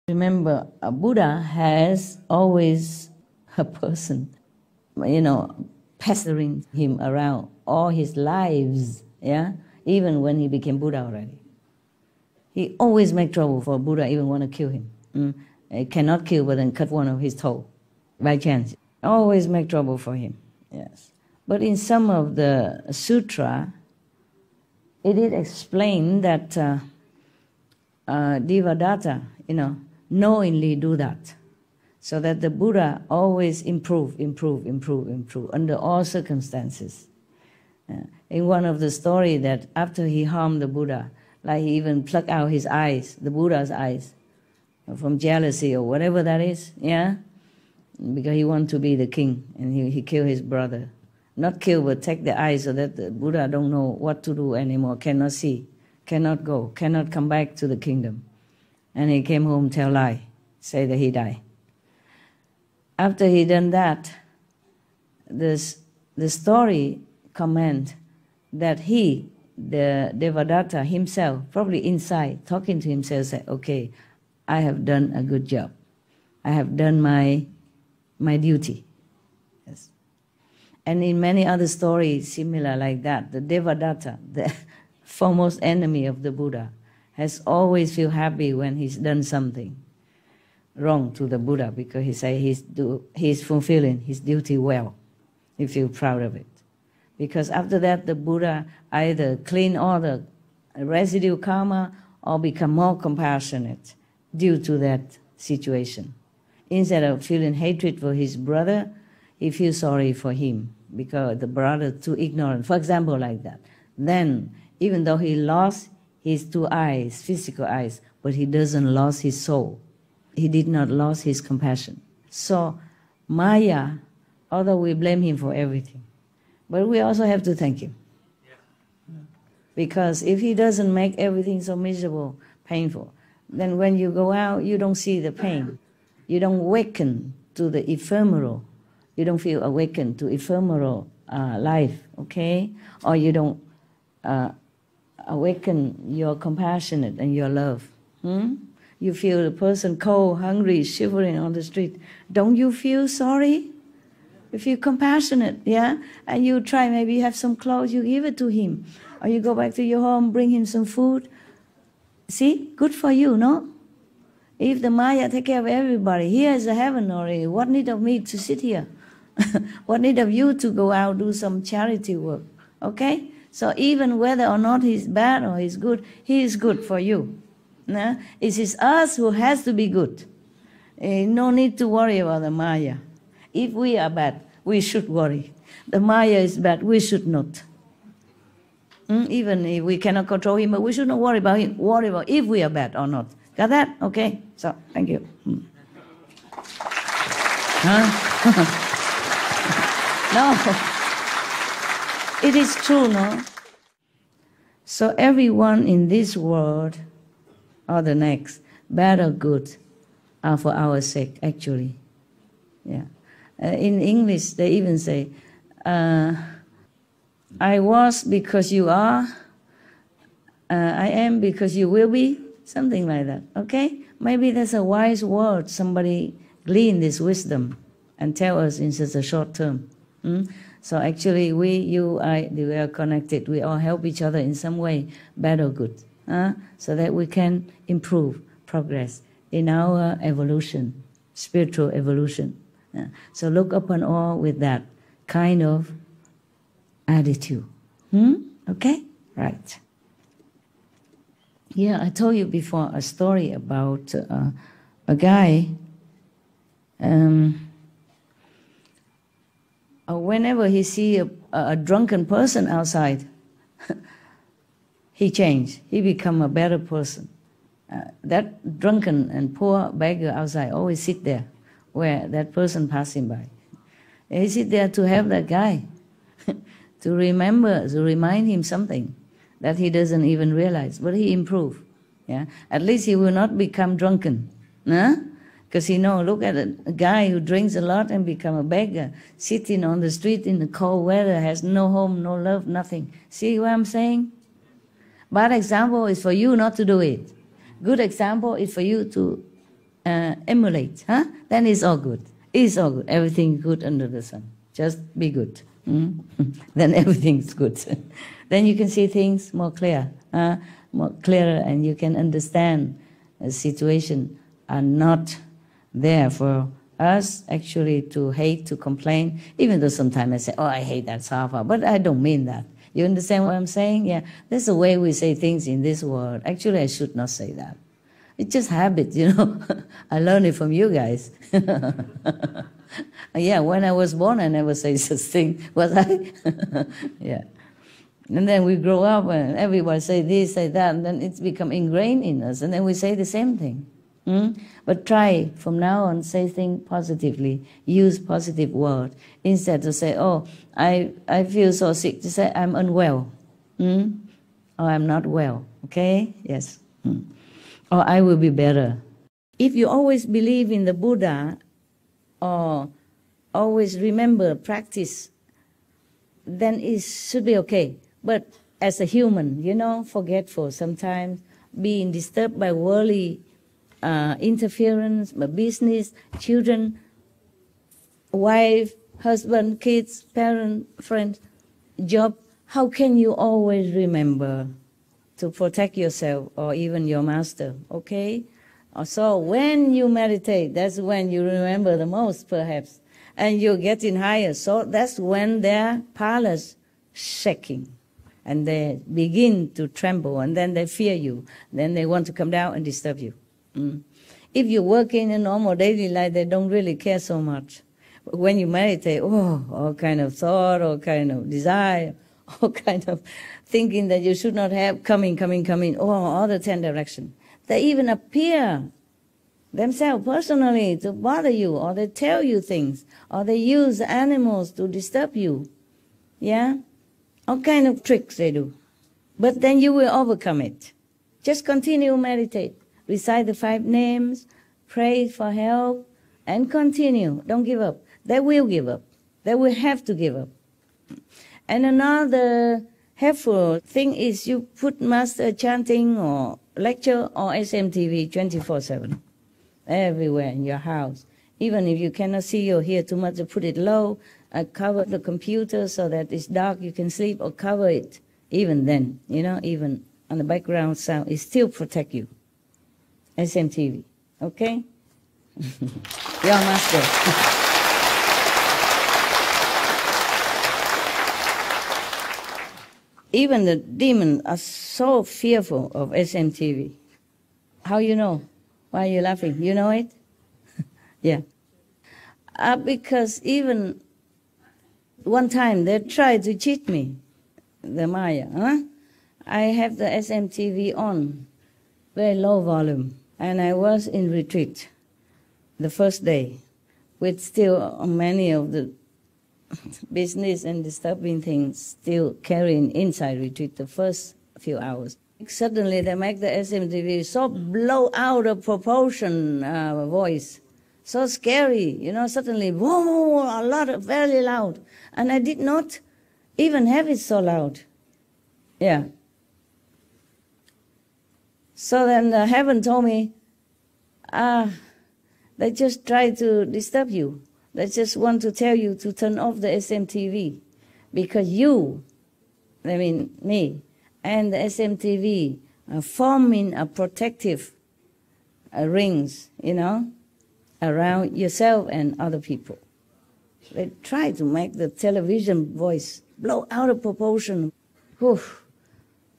Remember, a Buddha has always a person, pestering him around all his lives, even when he became Buddha already. He always make trouble for Buddha, even want to kill him. He cannot kill, but then cut one of his toe by chance. Always make trouble for him, yes. But in some of the sutra, it is explained that Devadatta, knowingly do that, so that the Buddha always improve under all circumstances. In one of the story that after he harmed the Buddha, like he even plucked out his eyes, the Buddha's eyes, from jealousy or whatever that is, because he wanted to be the king, and he killed his brother. Not kill, but take the eyes so that the Buddha don't know what to do anymore, cannot see, cannot go, cannot come back to the kingdom. And he came home, tell lie, say that he died. After he done that, the story comment that he, the Devadatta himself, probably inside, talking to himself, said, okay, I have done a good job. I have done my duty. Yes. And in many other stories similar like that, the Devadatta, the foremost enemy of the Buddha, has always feel happy when he's done something wrong to the Buddha, because he say he's fulfilling his duty well. He feel proud of it. Because after that, the Buddha either clean all the residue karma or become more compassionate due to that situation. Instead of feeling hatred for his brother, he feels sorry for him because the brother too ignorant. For example, like that. Then, even though he lost his two eyes, physical eyes, but he doesn't lose his soul. He did not lose his compassion. So, Maya, although we blame him for everything, but we also have to thank him. Because if he doesn't make everything so miserable, painful, then when you go out, you don't see the pain. You don't awaken to the ephemeral. You don't feel awakened to ephemeral life, okay? Or you don't awaken your compassionate and your love. You feel the person cold, hungry, shivering on the street. Don't you feel sorry? You feel compassionate, and you try, maybe you have some clothes, you give it to him. Or you go back to your home, bring him some food. See, good for you, no? If the Maya take care of everybody, here is a heaven already. What need of me to sit here? What need of you to go out, do some charity work, okay? So even whether or not he's bad or he's good, he is good for you. It is us who has to be good. No need to worry about the Maya. If we are bad, we should worry. The Maya is bad, we should not. Even if we cannot control him, but we should not worry about him. Worry about if we are bad or not. Got that? Okay. So, thank you. No. It is true, no? So everyone in this world or the next, bad or good, are for our sake, actually. Yeah. In English, they even say, I was because you are, I am because you will be, something like that, okay? Maybe that's a wise word, somebody glean this wisdom and tell us in such a short term. So actually we, you, I, we are connected, we all help each other in some way, bad or good, so that we can improve, progress in our evolution, spiritual evolution. So look upon all with that kind of attitude. Okay? Right. Yeah, I told you before a story about a guy. Whenever he see a drunken person outside, he changed. He become a better person. That drunken and poor beggar outside always sit there where that person passing by. He sit there to help that guy, to remember, to remind him something that he doesn't even realize, but he improve. Yeah, at least he will not become drunken, because he know. Look at a guy who drinks a lot and become a beggar, sitting on the street in the cold weather, has no home, no love, nothing. See what I'm saying? Bad example is for you not to do it. Good example is for you to emulate, huh? Then it's all good. It's all good. Everything good under the sun. Just be good. Then everything's good. Then you can see things more clear, more clearer, and you can understand the situation are not there for us actually to hate, to complain, even though sometimes I say, oh, I hate that Safa, but I don't mean that. You understand what I'm saying? Yeah, that's the way we say things in this world. Actually, I should not say that. It's just habit, you know. I learned it from you guys. Yeah, when I was born, I never say such thing, was I? Yeah. And then we grow up and everyone say this, say that, and then it's become ingrained in us, and then we say the same thing. But try from now on, say things positively, use positive word, instead to say, oh, I feel so sick, to say I'm unwell, or I'm not well, okay? Yes. Or I will be better. If you always believe in the Buddha, or always remember, practice, then it should be okay. But as a human, you know, forgetful sometimes, being disturbed by worldly interference, by business, children, wife, husband, kids, parent, friends, job, how can you always remember to protect yourself or even your master, okay? So when you meditate, that's when you remember the most, perhaps, and you're getting higher. So that's when their palace shaking, and they begin to tremble, and then they fear you. Then they want to come down and disturb you. If you work in a normal daily life, they don't really care so much. But when you meditate, oh, all kind of thought, all kind of desire, all kind of thinking that you should not have, coming, oh, all the 10 directions. They even appear themselves personally to bother you, or they tell you things, or they use animals to disturb you. Yeah? All kind of tricks they do. But then you will overcome it. Just continue meditate. Recite the 5 names, pray for help, and continue. Don't give up. They will give up. They will have to give up. And another helpful thing is you put master chanting or lecture or SMTV 24/7. Everywhere in your house. Even if you cannot see or hear too much, put it low, cover the computer so that it's dark, you can sleep, or cover it. Even then, you know, even on the background sound, it still protect you. SMTV, okay? Your master. Even the demons are so fearful of SMTV. How you know? Why are you laughing? You know it? Yeah. Because even one time they tried to cheat me, the Maya. I have the SMTV on, very low volume, and I was in retreat the first day with still many of the business and disturbing things still carrying inside retreat the first few hours. Suddenly they make the SMTV so blow out of proportion voice, so scary, you know, suddenly, whoa, a lot of, very loud. And I did not even have it so loud. Yeah. So then heaven told me, they just try to disturb you. They just want to tell you to turn off the SMTV because you, I mean me, and the SMTV are forming a protective rings, you know, around yourself and other people. They try to make the television voice blow out of proportion. Whew.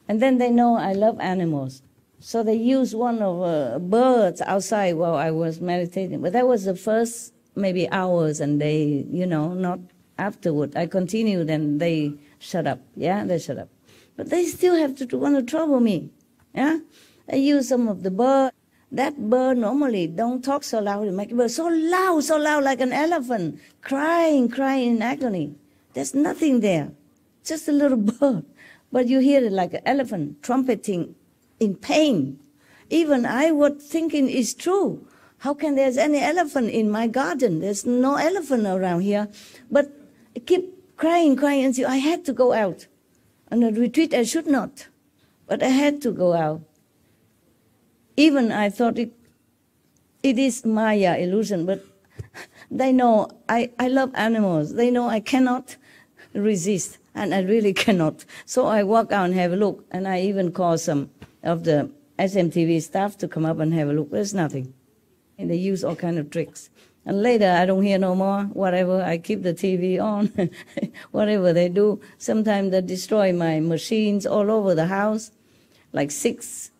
And then they know I love animals. So they used one of birds outside while I was meditating. But that was the first maybe hours, and they, you know, not afterward. I continued and they shut up. Yeah, they shut up. But they still have to want to trouble me. Yeah, I use some of the bird. That bird normally don't talk so loud. It make the bird so loud like an elephant, crying in agony. There's nothing there, just a little bird. But you hear it like an elephant trumpeting in pain. Even I was thinking it's true. How can there's any elephant in my garden? There's no elephant around here. But I keep crying until I had to go out. On a retreat I should not, but I had to go out. Even I thought it it is Maya illusion, but they know I love animals. They know I cannot resist, and I really cannot. So I walk out and have a look, and I even call some of the SMTV staff to come up and have a look. There's nothing. And they use all kind of tricks. And later, I don't hear no more, whatever. I keep the TV on, whatever they do. Sometimes they destroy my machines all over the house, like 6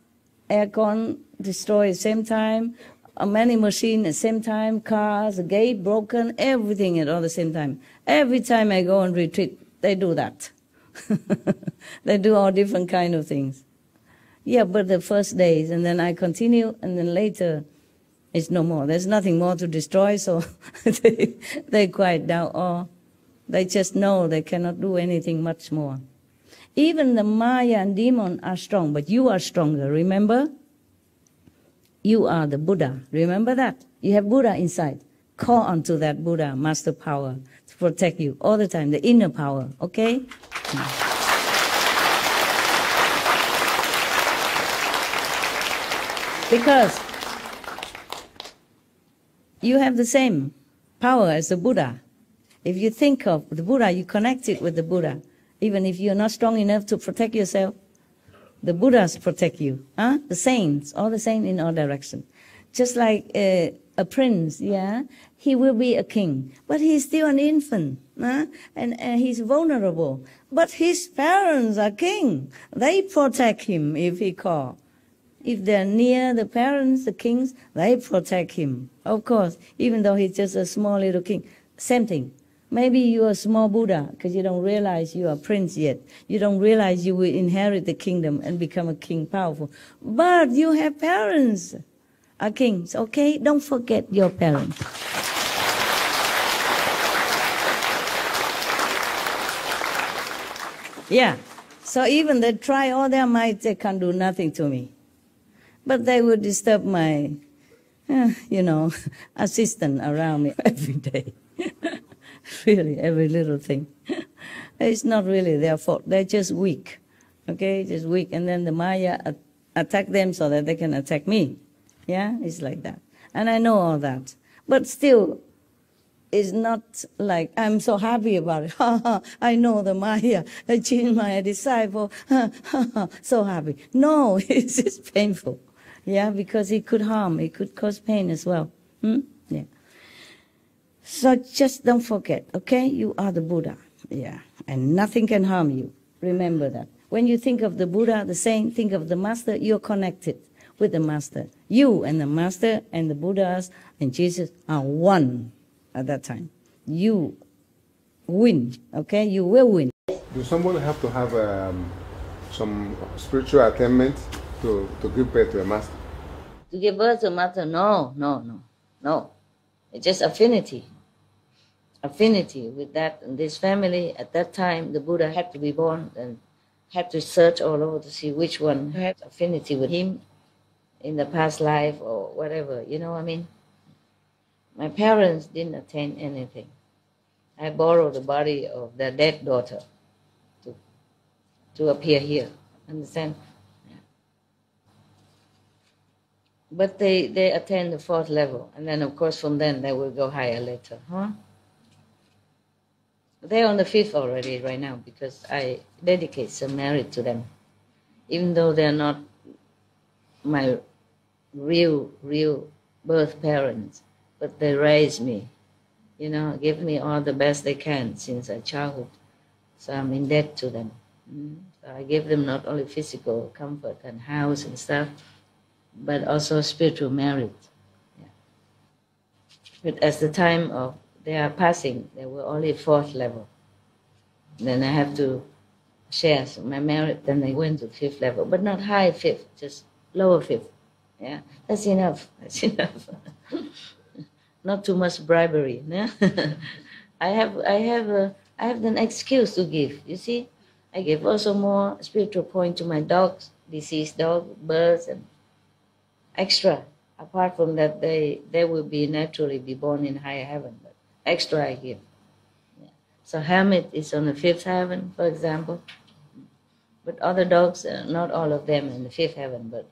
aircon destroyed at the same time, many machines at the same time, cars, a gate broken, everything at all the same time. Every time I go on retreat, they do that. They do all different kind of things. Yeah, but the first days, and then I continue, and then later, it's no more. There's nothing more to destroy, so they quiet down. Or they just know they cannot do anything much more. Even the Maya and demon are strong, but you are stronger, remember? You are the Buddha. Remember that? You have Buddha inside. Call on to that Buddha, master power, to protect you all the time, the inner power, okay? Because you have the same power as the Buddha. If you think of the Buddha, you connect it with the Buddha. Even if you're not strong enough to protect yourself, the Buddhas protect you. The saints, all the saints in all directions. Just like a prince, yeah, he will be a king, but he's still an infant, and he's vulnerable. But his parents are king. They protect him if he calls. If they're near the parents, the kings, they protect him. Of course, even though he's just a small little king. Same thing. Maybe you're a small Buddha because you don't realize you are a prince yet. You don't realize you will inherit the kingdom and become a king powerful. But you have parents, are kings, okay? Don't forget your parents. Yeah. So even they try all their might, they can't do nothing to me. But they would disturb my, assistant around me every day. Really, every little thing. It's not really their fault. They're just weak, okay? Just weak. And then the Maya attack them so that they can attack me. Yeah, it's like that. And I know all that. But still, it's not like I'm so happy about it. I know the Maya, I changed my disciple. So happy. No, it's just painful. Yeah, because it could harm, it could cause pain as well. Yeah. So just don't forget, okay? You are the Buddha. Yeah. And nothing can harm you. Remember that. When you think of the Buddha, the saint, think of the Master, you're connected with the Master. You and the Master and the Buddhas and Jesus are one at that time. You win, okay? You will win. Does someone have to have some spiritual attainment to give birth to a Master? To give birth to a Master? No. It's just affinity. Affinity with that and this family. At that time, the Buddha had to be born and had to search all over to see which one had affinity with him in the past life or whatever, you know what I mean? My parents didn't attain anything. I borrowed the body of their dead daughter to appear here, understand? Yeah. But they attain the 4th level, and then of course from then they will go higher later, They're on the 5th already right now because I dedicate some merit to them. Even though they're not my real birth parents, but they raised me, give me all the best they can since a childhood. So I'm in debt to them. So I give them not only physical comfort and house and stuff, but also spiritual merit. Yeah. But as the time of they are passing, they were only 4th level. Then I have to share my merit, then they went to 5th level, but not high 5th, just lower 5th. Yeah, that's enough. That's enough. Not too much bribery. No? I have an excuse to give. You see, I give also more spiritual point to my dogs, deceased dog, birds, and extra. Apart from that, they will be naturally be born in higher heaven. But extra I give. Yeah. So hermit is on the 5th heaven, for example. But other dogs, not all of them in the 5th heaven, but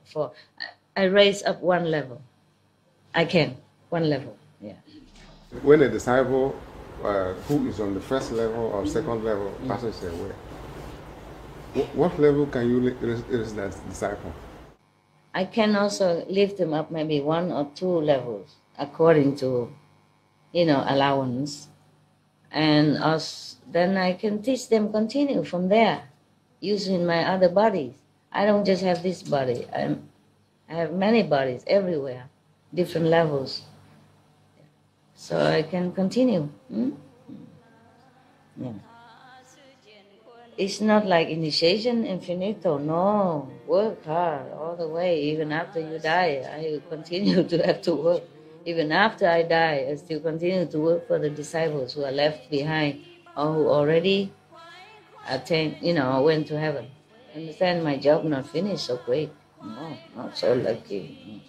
I raise up 1 level. I can, one level, yeah. When a disciple who is on the first level or second level passes away, what level can you raise that disciple? I can also lift them up maybe 1 or 2 levels according to, allowance. And then I can teach them continue from there, using my other bodies. I don't just have this body. I have many bodies everywhere, different levels. So I can continue. Yeah. It's not like initiation, infinito. No, work hard all the way. Even after you die, I continue to have to work. Even after I die, I still continue to work for the disciples who are left behind or who already attained, went to heaven. Understand, my job not finished so quick. No, not so lucky.